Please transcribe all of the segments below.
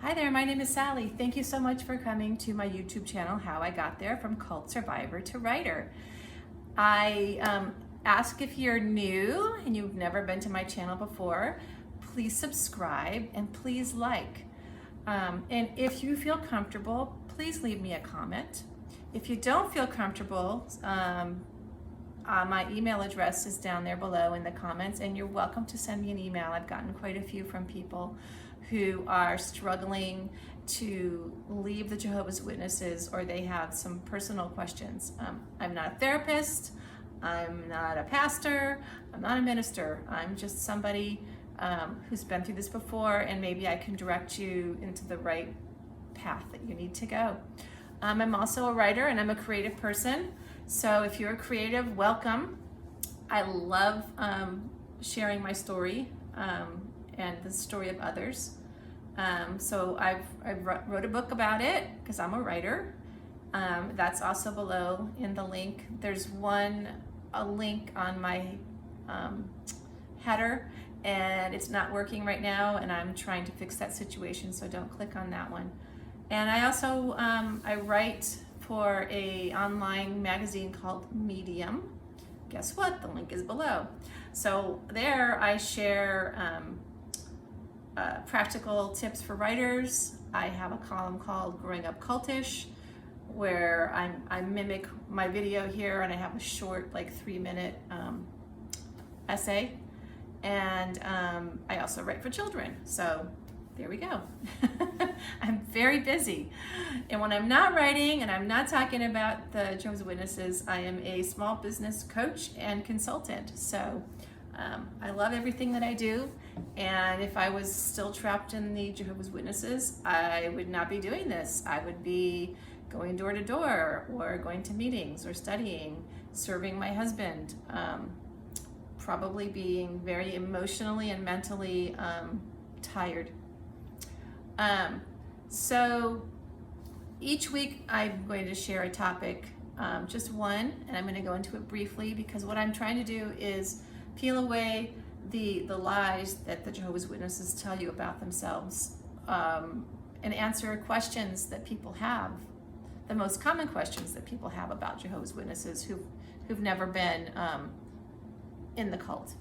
Hi there, my name is Sally. Thank you so much for coming to my YouTube channel, How I Got There from Cult Survivor to Writer. I ask if you're new and you've never been to my channel before, please subscribe and please like. And if you feel comfortable, please leave me a comment. If you don't feel comfortable, my email address is down there below in the comments, and you're welcome to send me an email. I've gotten quite a few from people who are struggling to leave the Jehovah's Witnesses, or they have some personal questions. I'm not a therapist, I'm not a pastor, I'm not a minister. I'm just somebody who's been through this before, and maybe I can direct you into the right path that you need to go. I'm also a writer and I'm a creative person. So if you're a creative, welcome. I love sharing my story and the story of others. So I wrote a book about it because I'm a writer. That's also below in the link. There's a link on my header, and it's not working right now, and I'm trying to fix that situation, so don't click on that one. And I also I write for a online magazine called Medium. Guess what? The link is below. So there I share practical tips for writers. I have a column called Growing Up Cultish, where I mimic my video here, and I have a short, like 3-minute essay. And I also write for children. So there we go. I'm very busy. And when I'm not writing and I'm not talking about the Jehovah's Witnesses, I am a small business coach and consultant. So I love everything that I do. And if I was still trapped in the Jehovah's Witnesses, I would not be doing this. I would be going door to door, or going to meetings, or studying, serving my husband, probably being very emotionally and mentally tired. So each week I'm going to share a topic, just one, and I'm going to go into it briefly, because what I'm trying to do is peel away the lies that the Jehovah's Witnesses tell you about themselves, and answer questions that people have, the most common questions that people have about Jehovah's Witnesses who've never been in the cult.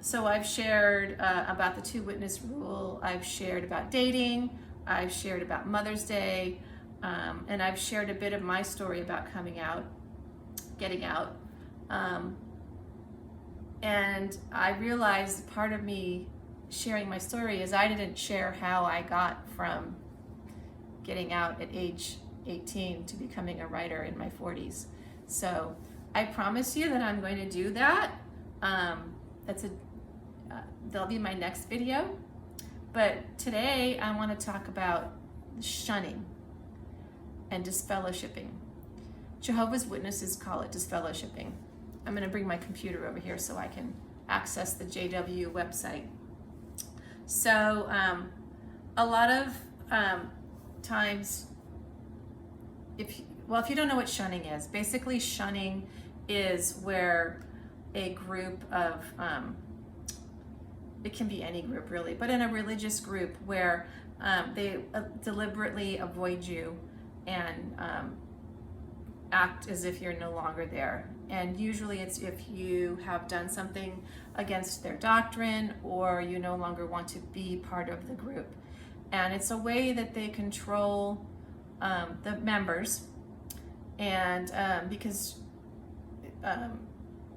So I've shared about the 2-witness rule, I've shared about dating, I've shared about Mother's Day, and I've shared a bit of my story about coming out, getting out. And I realized part of me sharing my story is I didn't share how I got from getting out at age 18 to becoming a writer in my 40s. So I promise you that I'm going to do that. That'll be my next video. But today I want to talk about shunning and disfellowshipping. Jehovah's Witnesses call it disfellowshipping. I'm going to bring my computer over here so I can access the JW website. So a lot of times, if you don't know what shunning is, basically shunning is where a group of, it can be any group really, but in a religious group where they deliberately avoid you and act as if you're no longer there. And usually it's if you have done something against their doctrine, or you no longer want to be part of the group. And it's a way that they control the members, and because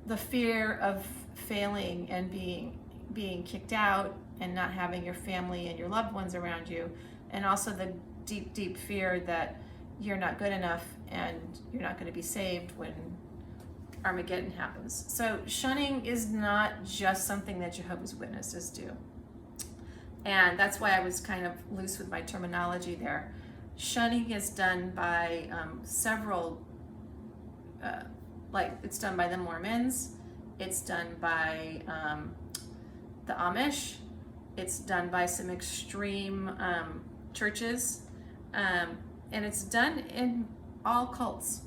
the fear of failing and being kicked out and not having your family and your loved ones around you, and also the deep fear that you're not good enough and you're not going to be saved when Armageddon happens. So shunning is not just something that Jehovah's Witnesses do. And that's why I was kind of loose with my terminology there. Shunning is done by several, it's done by the Mormons, it's done by the Amish, it's done by some extreme churches, and it's done in all cults.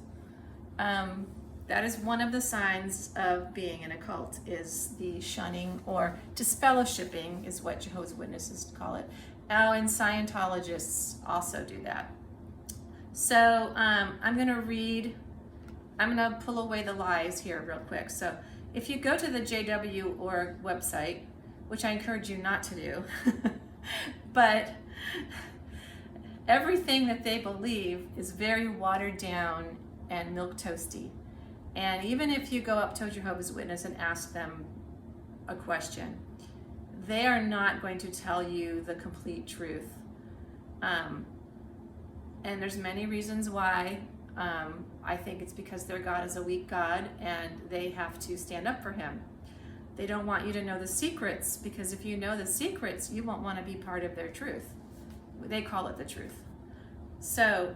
That is one of the signs of being in a cult, is the shunning, or disfellowshipping is what Jehovah's Witnesses call it. Oh, and Scientologists also do that. So I'm going to pull away the lies here real quick. So if you go to the JW.org website, which I encourage you not to do, but everything that they believe is very watered down and milquetoasty. And even if you go up to a Jehovah's Witness and ask them a question, they are not going to tell you the complete truth. And there's many reasons why. I think it's because their God is a weak God and they have to stand up for him. They don't want you to know the secrets, because if you know the secrets, you won't want to be part of their truth. They call it the truth. So,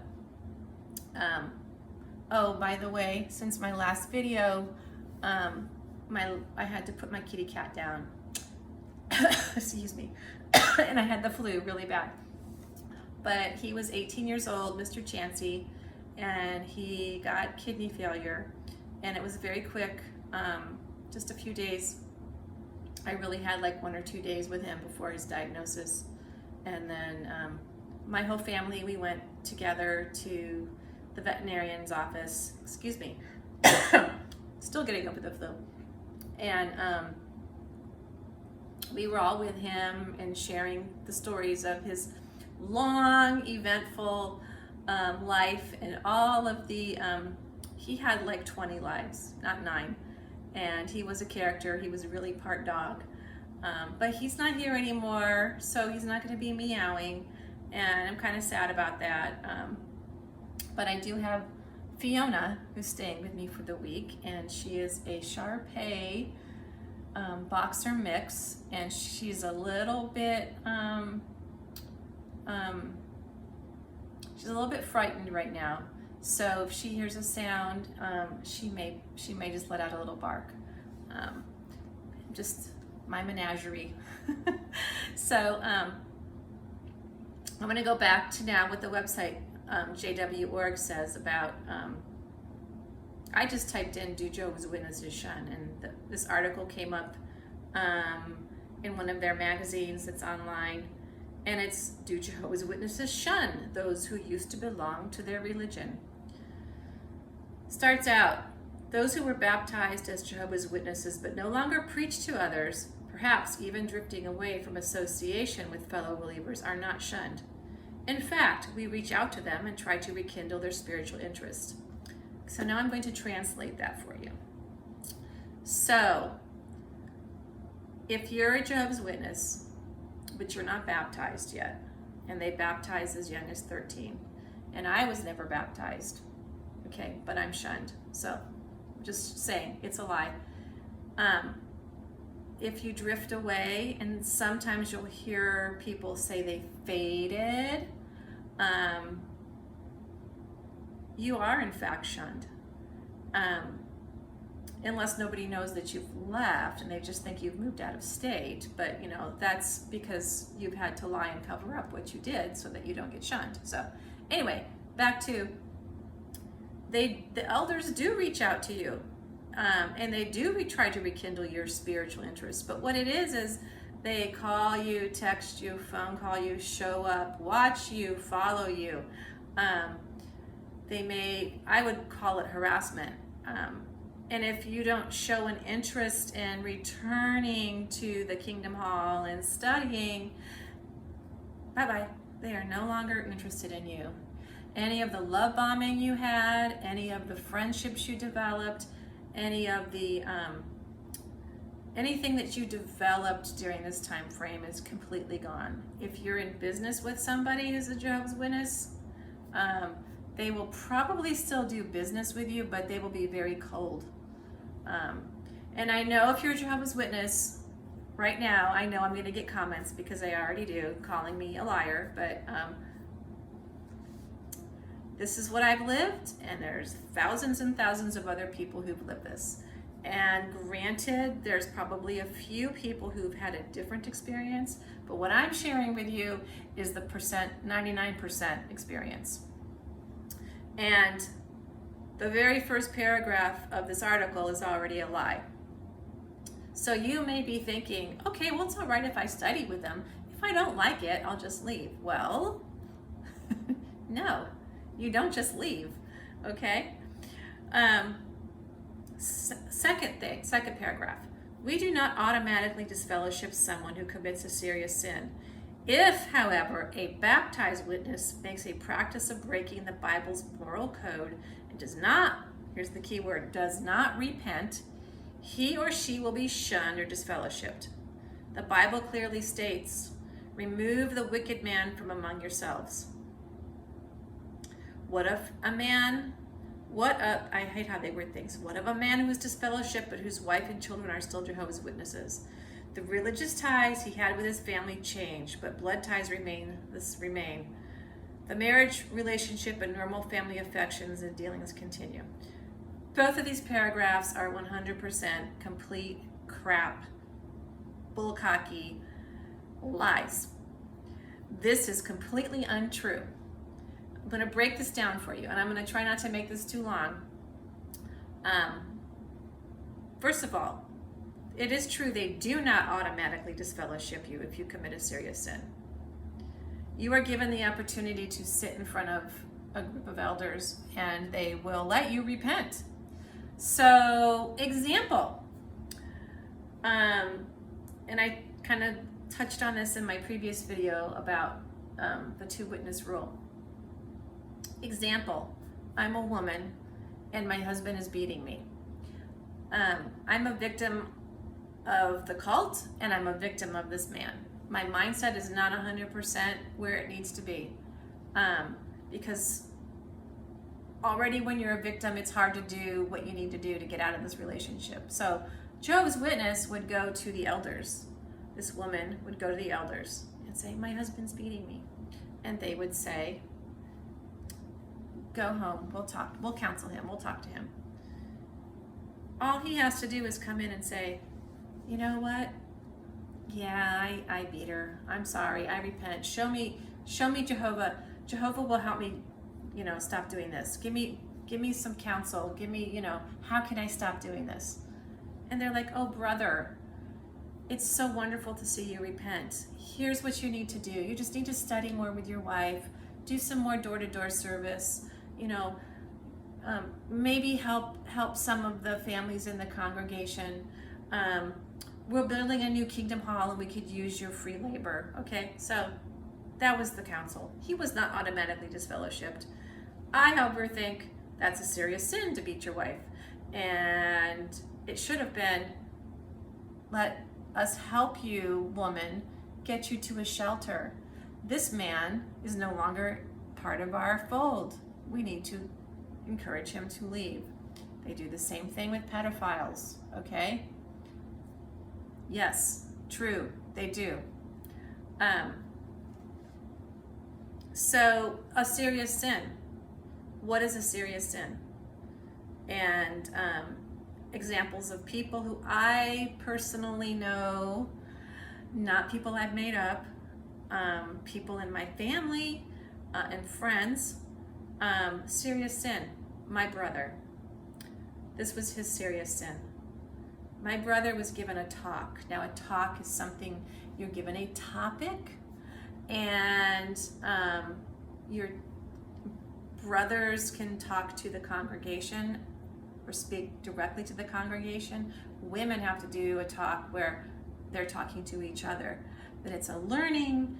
oh, by the way, since my last video, I had to put my kitty cat down. Excuse me. And I had the flu really bad. But he was 18 years old, Mr. Chansey, and he got kidney failure. And it was very quick, just a few days. I really had like 1 or 2 days with him before his diagnosis. And then my whole family, we went together to the veterinarian's office. Excuse me. Still getting over the flu. And we were all with him and sharing the stories of his long, eventful life and all of the, he had like 20 lives, not 9. And he was a character. He was really part dog. But he's not here anymore, so he's not going to be meowing. And I'm kind of sad about that. But I do have Fiona, who's staying with me for the week, and she is a Shar-Pei boxer mix, and she's a little bit frightened right now. So if she hears a sound, she may just let out a little bark. Just my menagerie. So I'm going to go back to now what the website JW.org says about. I just typed in "Do Jehovah's Witnesses shun?" and this article came up in one of their magazines that's online, and it's "Do Jehovah's Witnesses shun those who used to belong to their religion?" Starts out, those who were baptized as Jehovah's Witnesses but no longer preach to others, perhaps even drifting away from association with fellow believers, are not shunned. In fact, we reach out to them and try to rekindle their spiritual interest. So now I'm going to translate that for you. So, if you're a Jehovah's Witness, but you're not baptized yet, and they baptize as young as 13, and I was never baptized, okay, but I'm shunned. So, just saying, it's a lie. If you drift away, and sometimes you'll hear people say they faded, you are in fact shunned. Unless nobody knows that you've left and they just think you've moved out of state. But you know, that's because you've had to lie and cover up what you did so that you don't get shunned. So anyway, back to the elders do reach out to you. And they do try to rekindle your spiritual interest. But what it is they call you, text you, phone call you, show up, watch you, follow you. I would call it harassment. And if you don't show an interest in returning to the Kingdom Hall and studying, bye-bye. They are no longer interested in you. Any of the love bombing you had, any of the friendships you developed, any of the anything that you developed during this time frame is completely gone. If you're in business with somebody who's a Jehovah's Witness, they will probably still do business with you, but they will be very cold. And I know if you're a Jehovah's Witness right now, I know I'm going to get comments, because I already do, calling me a liar, but this is what I've lived, and there's thousands and thousands of other people who've lived this. And granted, there's probably a few people who've had a different experience, but what I'm sharing with you is the 99% experience. And the very first paragraph of this article is already a lie. So you may be thinking, okay, well, it's all right if I study with them. If I don't like it, I'll just leave. Well, no, you don't just leave, okay? Second paragraph. We do not automatically disfellowship someone who commits a serious sin. If, however, a baptized witness makes a practice of breaking the Bible's moral code and does not, here's the key word, does not repent, he or she will be shunned or disfellowshipped. The Bible clearly states, remove the wicked man from among yourselves. I hate how they word things. What of a man who is disfellowshipped but whose wife and children are still Jehovah's Witnesses? The religious ties he had with his family changed, but blood ties remain. The marriage relationship and normal family affections and dealings continue. Both of these paragraphs are 100% complete crap, bullcocky lies. This is completely untrue. I'm going to break this down for you, and I'm going to try not to make this too long. First of all, it is true they do not automatically disfellowship you if you commit a serious sin. You are given the opportunity to sit in front of a group of elders, and they will let you repent. So, example, and I kind of touched on this in my previous video about the two-witness rule. Example, I'm a woman and my husband is beating me. I'm a victim of the cult and I'm a victim of this man. My mindset is not 100% where it needs to be, because already when you're a victim, it's hard to do what you need to do to get out of this relationship. So Jehovah's Witness would go to the elders. This woman would go to the elders and say, my husband's beating me. And they would say, go home, we'll counsel him, we'll talk to him. All he has to do is come in and say, you know what? Yeah, I beat her. I'm sorry, I repent. Show me Jehovah. Jehovah will help me, stop doing this. Give me some counsel. Give me, how can I stop doing this? And they're like, oh, brother, it's so wonderful to see you repent. Here's what you need to do. You just need to study more with your wife, do some more door-to-door service, maybe help some of the families in the congregation. We're building a new Kingdom Hall and we could use your free labor. Okay, so that was the counsel. He was not automatically disfellowshipped. I, however, think that's a serious sin to beat your wife. And it should have been, let us help you, woman, get you to a shelter. This man is no longer part of our fold. We need to encourage him to leave. They do the same thing with pedophiles, okay? Yes, true, they do. So a serious sin. What is a serious sin? And examples of people who I personally know, not people I've made up, people in my family and friends. Serious sin. My brother. This was his serious sin. My brother was given a talk. Now, a talk is something you're given a topic, and your brothers can talk to the congregation or speak directly to the congregation. Women have to do a talk where they're talking to each other. But it's a learning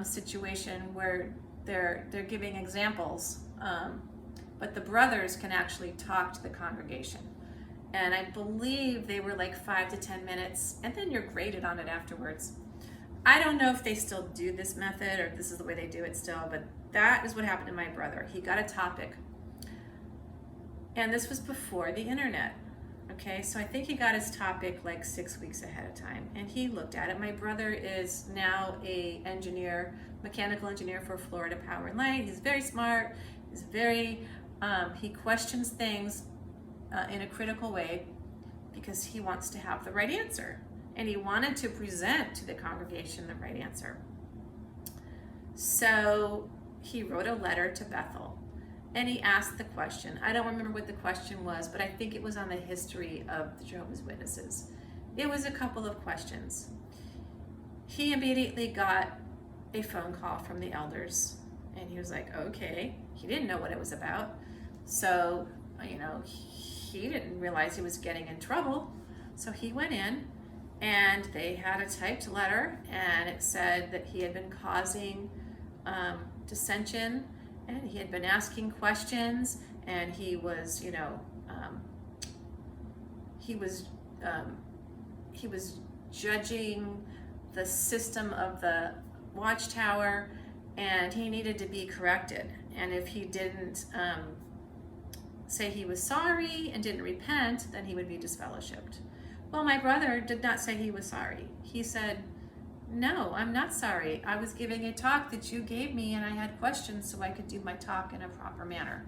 situation where they're giving examples, but the brothers can actually talk to the congregation. And I believe they were like 5 to 10 minutes, and then you're graded on it afterwards. I don't know if they still do this method or if this is the way they do it still, but that is what happened to my brother. He got a topic, and this was before the internet. Okay, so I think he got his topic like 6 weeks ahead of time, and he looked at it. My brother is now a engineer, mechanical engineer for Florida Power and Light. He's very smart. He's he questions things in a critical way because he wants to have the right answer, and he wanted to present to the congregation the right answer. So he wrote a letter to Bethel, and he asked the question. I don't remember what the question was, but I think it was on the history of the Jehovah's Witnesses. It was a couple of questions. He immediately got a phone call from the elders, and he was like, okay. He didn't know what it was about. So, he didn't realize he was getting in trouble. So he went in, and they had a typed letter, and it said that he had been causing dissension, and he had been asking questions, and he was, he was judging the system of the watchtower, and he needed to be corrected. And if he didn't say he was sorry and didn't repent, then he would be disfellowshipped. Well, my brother did not say he was sorry. He said, no, I'm not sorry. I was giving a talk that you gave me, and I had questions so I could do my talk in a proper manner.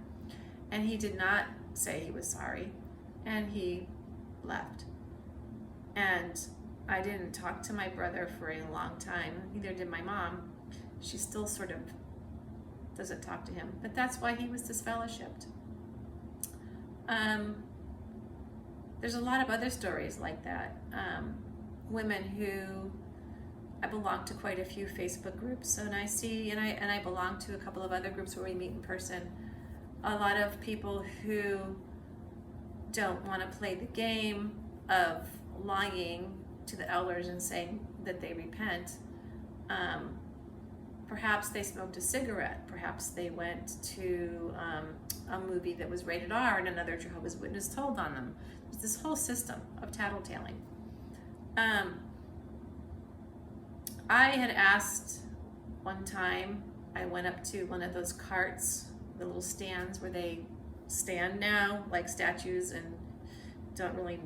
And he did not say he was sorry, and he left. And I didn't talk to my brother for a long time. Neither did my mom. She still sort of doesn't talk to him, but that's why he was disfellowshipped. There's a lot of other stories like that. Women who, I belong to quite a few Facebook groups, and I see, and I belong to a couple of other groups where we meet in person. A lot of people who don't want to play the game of lying to the elders and saying that they repent. Perhaps they smoked a cigarette. Perhaps they went to a movie that was rated R and another Jehovah's Witness told on them. There's this whole system of tattletaling. I had asked one time, I went up to one of those carts, the little stands where they stand now like statues and don't really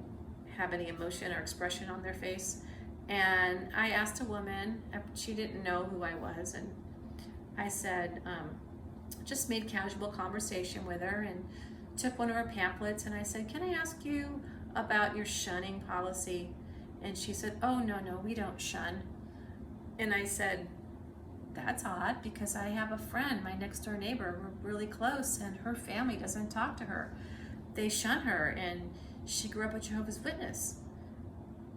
have any emotion or expression on their face. And I asked a woman, she didn't know who I was, and I said, just made casual conversation with her and took one of her pamphlets, and I said, can I ask you about your shunning policy? And she said, oh, no, we don't shun. And I said, that's odd, because I have a friend, my next door neighbor, we're really close, and her family doesn't talk to her. They shun her, and she grew up a Jehovah's Witness.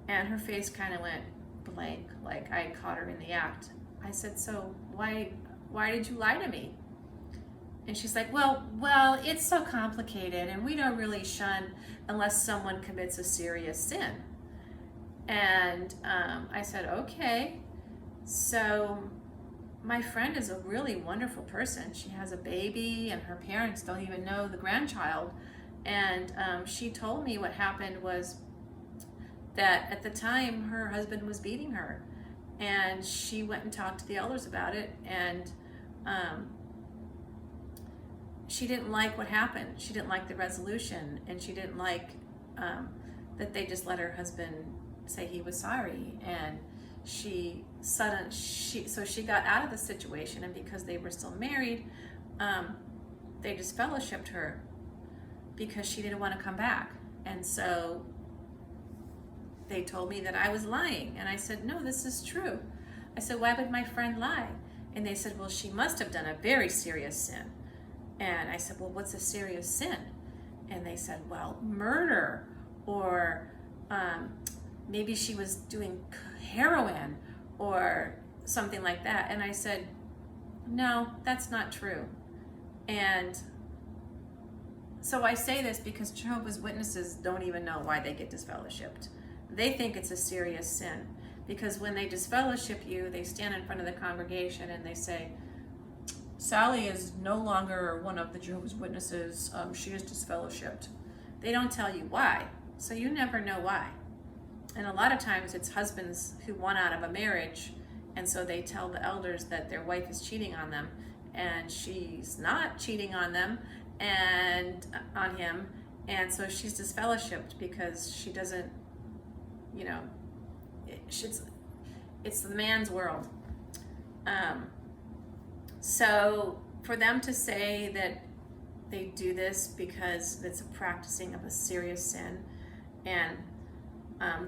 And her face kind of went blank, like I caught her in the act. I said, so why did you lie to me? And she's like, well, it's so complicated, and we don't really shun unless someone commits a serious sin. And I said, okay. So my friend is a really wonderful person. She has a baby, and her parents don't even know the grandchild. And she told me what happened was that at the time her husband was beating her, and she went and talked to the elders about it, and she didn't like what happened. She didn't like the resolution, and she didn't like that they just let her husband say he was sorry. And so she got out of the situation, and because they were still married, they disfellowshipped her because she didn't want to come back. And so they told me that I was lying, and I said, no, this is true. I said, why would my friend lie? And they said, well, she must have done a very serious sin. And I said, well, what's a serious sin? And they said, well, murder, or maybe she was doing heroin or something like that. And I said, no, that's not true. And so I say this because Jehovah's Witnesses don't even know why they get disfellowshipped. They think it's a serious sin, because when they disfellowship you, they stand in front of the congregation and they say, Sally is no longer one of the Jehovah's Witnesses. She is disfellowshipped. They don't tell you why, so you never know why. And a lot of times it's husbands who want out of a marriage, and so they tell the elders that their wife is cheating on them, and she's not cheating on them and on him, and so she's disfellowshipped because she doesn't, it's the man's world. So for them to say that they do this because it's a practicing of a serious sin, and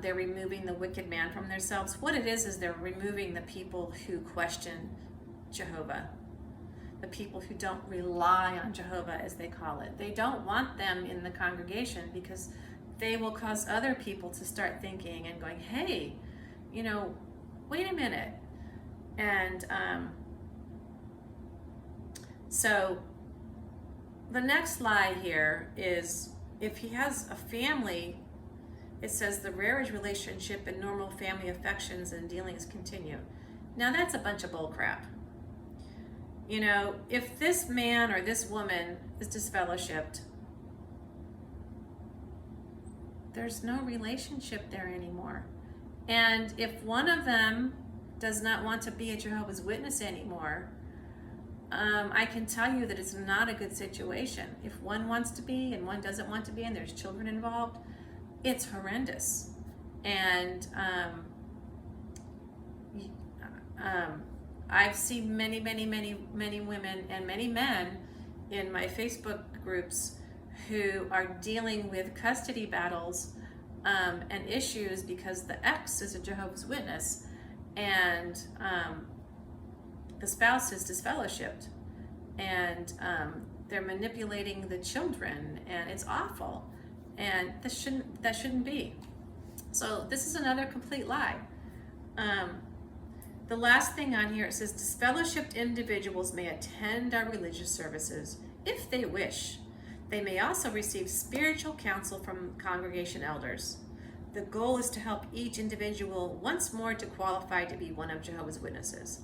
they're removing the wicked man from themselves, what it is they're removing the people who question Jehovah. the people who don't rely on Jehovah, as they call it. They don't want them in the congregation because they will cause other people to start thinking and going, hey, you know, wait a minute. And so the next lie here is, if he has a family, it says the marriage relationship and normal family affections and dealings continue. Now that's a bunch of bull crap. You know, if this man or this woman is disfellowshipped, there's no relationship there anymore. And if one of them does not want to be a Jehovah's Witness anymore, I can tell you that it's not a good situation. If one wants to be and one doesn't want to be and there's children involved, it's horrendous. And I've seen many women and many men in my Facebook groups who are dealing with custody battles and issues because the ex is a Jehovah's Witness and the spouse is disfellowshipped, and they're manipulating the children, and it's awful, and that shouldn't be. So this is another complete lie. The last thing on here, it says disfellowshipped individuals may attend our religious services if they wish. They may also receive spiritual counsel from congregation elders. The goal is to help each individual once more to qualify to be one of Jehovah's Witnesses.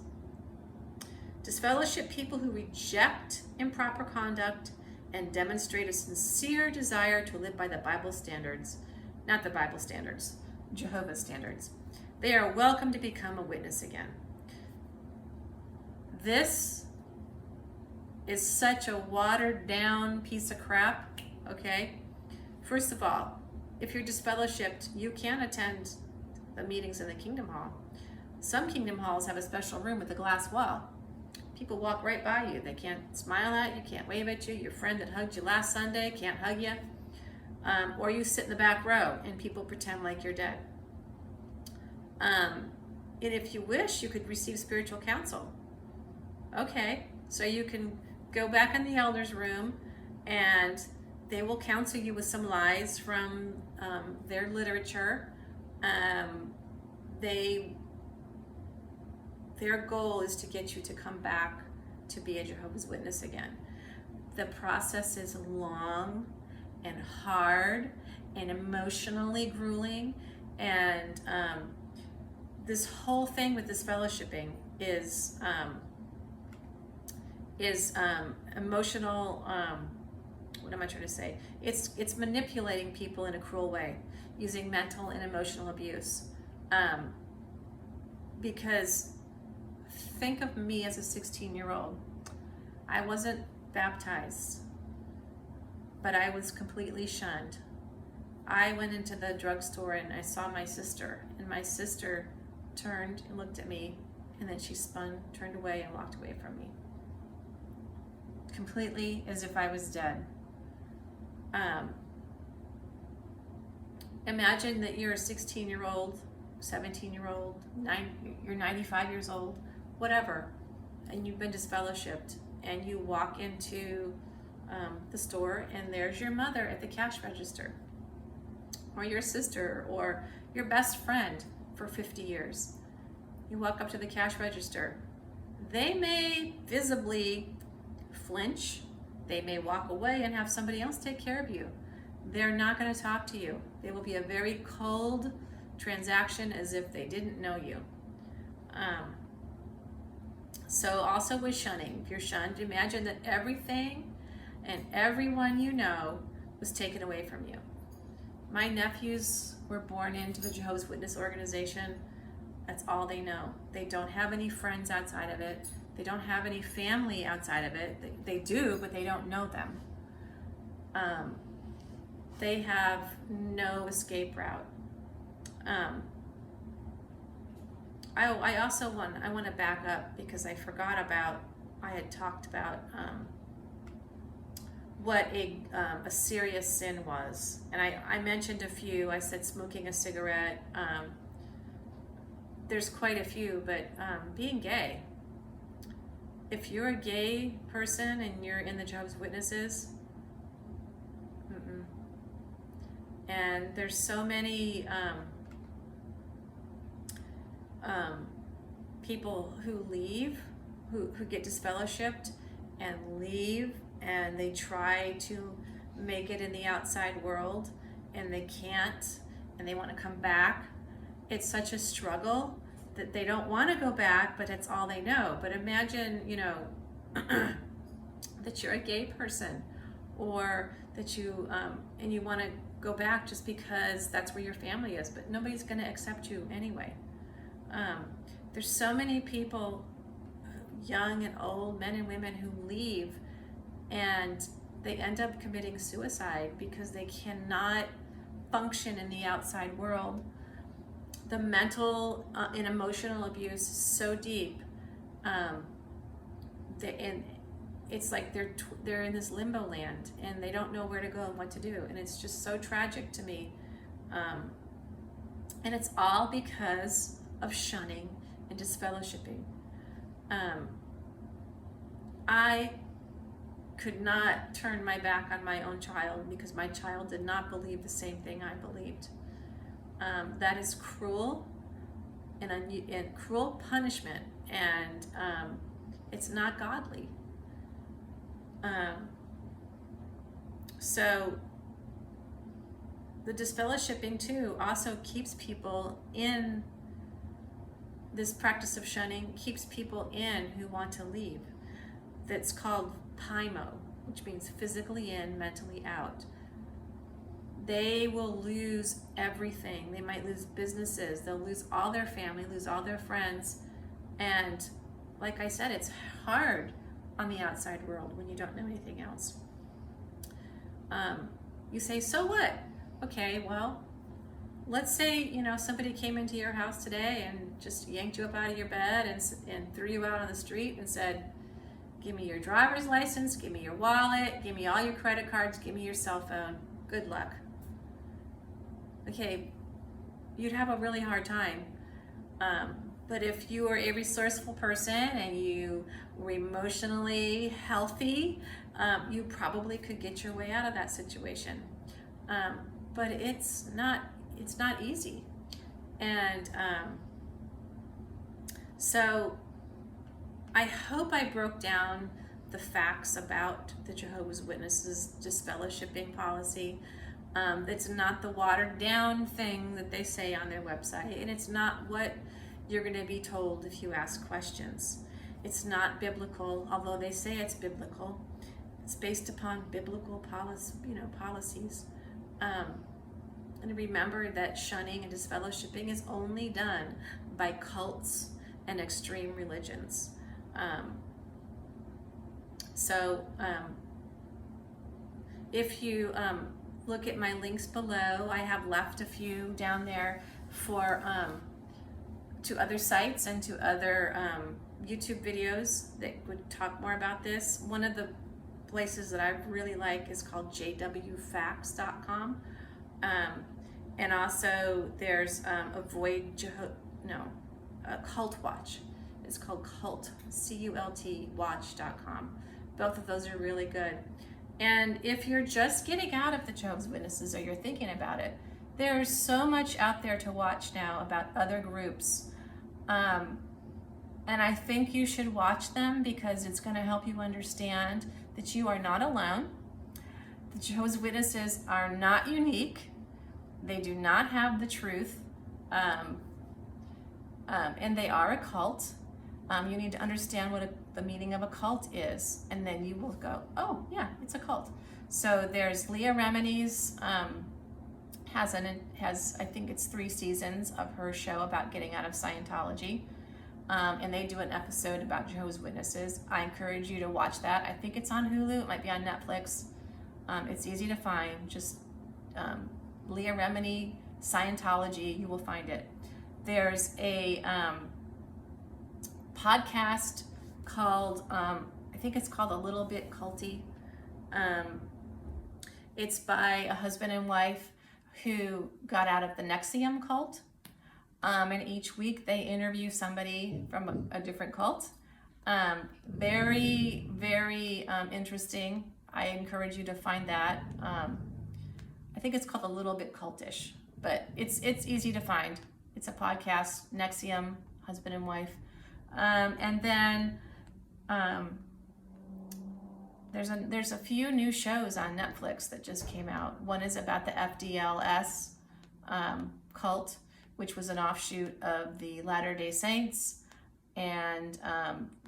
Disfellowship people who reject improper conduct and demonstrate a sincere desire to live by the Bible standards, not the Bible standards, Jehovah's standards. They are welcome to become a witness again. This is such a watered down piece of crap, okay? First of all, if you're disfellowshipped, you can attend the meetings in the Kingdom Hall. Some Kingdom Halls have a special room with a glass wall. People walk right by you. They can't smile at you, can't wave at you. Your friend that hugged you last Sunday can't hug you. Or you sit in the back row and people pretend like you're dead. And if you wish, you could receive spiritual counsel. Okay, so you can go back in the elders' room and they will counsel you with some lies from their literature. Their goal is to get you to come back to be a Jehovah's Witness again. The process is long and hard and emotionally grueling, and this whole thing with disfellowshipping is emotional. What am I trying to say? It's manipulating people in a cruel way, using mental and emotional abuse. Because think of me as a 16-year-old. I wasn't baptized, but I was completely shunned. I went into the drugstore and I saw my sister, and my sister turned and looked at me, and then she spun, turned away, and walked away from me. Completely as if I was dead. Imagine that you're a 16-year-old, 17-year-old, you're 95 years old, whatever, and you've been disfellowshipped, and you walk into the store and there's your mother at the cash register, or your sister, or your best friend for 50 years. You walk up to the cash register. They may visibly flinch. They may walk away and have somebody else take care of you. They're not going to talk to you. They will be a very cold transaction, as if they didn't know you. So also with shunning, if you're shunned, imagine that everything and everyone you know was taken away from you. My nephews were born into the Jehovah's Witness organization. That's all they know. They don't have any friends outside of it. They don't have any family outside of it. They do, but they don't know them. They have no escape route. I also want to back up, because I forgot about, I had talked about what a serious sin was. And I mentioned a few. I said smoking a cigarette. There's quite a few, but being gay. if you're a gay person and you're in the Jehovah's Witnesses, and there's so many people who leave, who get disfellowshipped and leave, and they try to make it in the outside world and they can't, and they want to come back. It's such a struggle that they don't want to go back, but it's all they know. But imagine, you know, that you're a gay person, or that you and you want to go back just because that's where your family is, but nobody's going to accept you anyway. There's so many people, young and old, men and women, who leave and they end up committing suicide because they cannot function in the outside world. The mental and emotional abuse is so deep, and it's like they're in this limbo land and they don't know where to go and what to do, and it's just so tragic to me. And it's all because of shunning and disfellowshipping. I could not turn my back on my own child because my child did not believe the same thing I believed. That is cruel and cruel punishment, and it's not godly. So the disfellowshipping too also keeps people in this practice of shunning, keeps people in who want to leave. That's called PIMO, which means physically in, mentally out. They will lose everything. They might lose businesses. They'll lose all their family, lose all their friends. And like I said, it's hard on the outside world when you don't know anything else. You say, so what? Okay, well, let's say, you know, somebody came into your house today and just yanked you up out of your bed and threw you out on the street and said, give me your driver's license, give me your wallet, give me all your credit cards, give me your cell phone. Good luck. Okay, you'd have a really hard time. But if you were a resourceful person and you were emotionally healthy, you probably could get your way out of that situation. But it's not easy. And so I hope I broke down the facts about the Jehovah's Witnesses disfellowshipping policy. It's not the watered down thing that they say on their website, and it's not what you're going to be told if you ask questions. It's not biblical, although they say it's biblical. It's based upon biblical policies. And remember that shunning and disfellowshipping is only done by cults and extreme religions. If you look at my links below, I have left a few down there for to other sites and to other YouTube videos that would talk more about this. One of the places that I really like is called jwfacts.com. And also there's Cult Watch. It's called Cult, C-U-L-T, watch.com. Both of those are really good. And if you're just getting out of the Jehovah's Witnesses or you're thinking about it, there's so much out there to watch now about other groups. And I think you should watch them because it's going to help you understand that you are not alone. The Jehovah's Witnesses are not unique. They do not have the truth. And they are a cult. You need to understand what the meaning of a cult is, and then you will go, oh yeah, it's a cult. So there's Leah Remini's has I think it's 3 seasons of her show about getting out of Scientology, and they do an episode about Jehovah's Witnesses. I encourage you to watch that. I think it's on Hulu. It might be on Netflix. It's easy to find. Just Leah Remini, Scientology, you will find it. There's a podcast called, I think it's called A Little Bit Culty. It's by a husband and wife who got out of the Nexium cult. And each week they interview somebody from a different cult. Very, very interesting. I encourage you to find that. I think it's called A Little Bit Cultish, but it's easy to find. It's a podcast, Nexium, husband and wife. And then there's a few new shows on Netflix that just came out. One is about the FDLS cult, which was an offshoot of the Latter-day Saints. And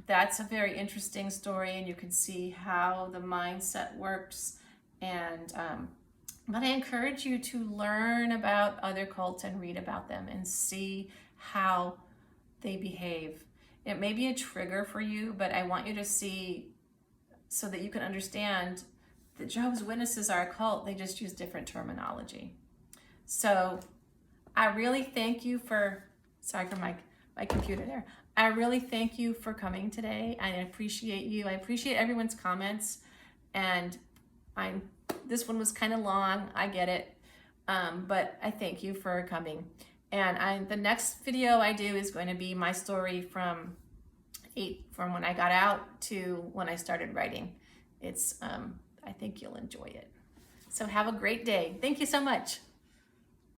that's a very interesting story, and you can see how the mindset works. And but I encourage you to learn about other cults and read about them and see how they behave. It may be a trigger for you, but I want you to see so that you can understand that Jehovah's Witnesses are a cult. They just use different terminology. So I really thank you for, sorry for my computer there. I really thank you for coming today. I appreciate you. I appreciate everyone's comments. And this one was kind of long, I get it. But I thank you for coming. And the next video I do is going to be my story from when I got out to when I started writing. It's I think you'll enjoy it. So have a great day. Thank you so much.